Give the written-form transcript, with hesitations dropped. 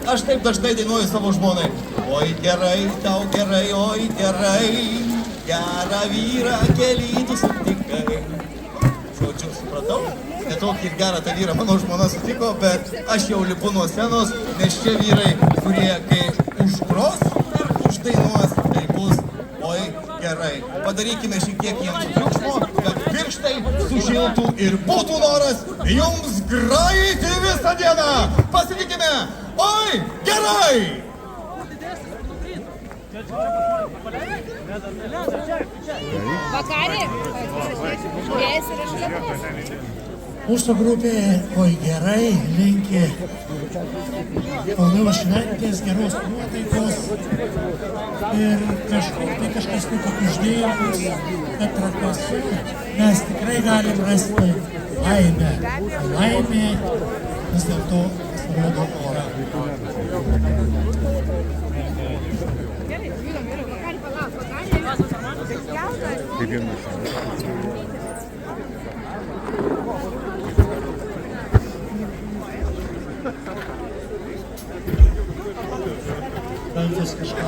Aš taip dažnai dainuoju savo žmonai. Oi gerai, tau gerai, oi gerai, gerą vyrą kely tu sutikai. Žodžiu, supratau, ne tokį gerą tą vyrą mano žmona sutiko, bet aš jau lipu nuo scenos, nes čia vyrai, kurie kai užgros ir uždainuos, tai bus oi gerai. Padarykime šiek tiek jiems triukšmo, kad pirštai sušiltų ir būtų noras jums grajyti visą dieną. Pasitikime, oi gerai! Vakarė? Žiūrės ir aš liepos. Mūsų grupė oi gerai linki pilnos šventės, geros nuotaikos ir kažkas tai pakuždėjimus, kad trakuose mes tikrai galim rasti laimę. Laimė vis dėlto pasirodo ora. Gal kažką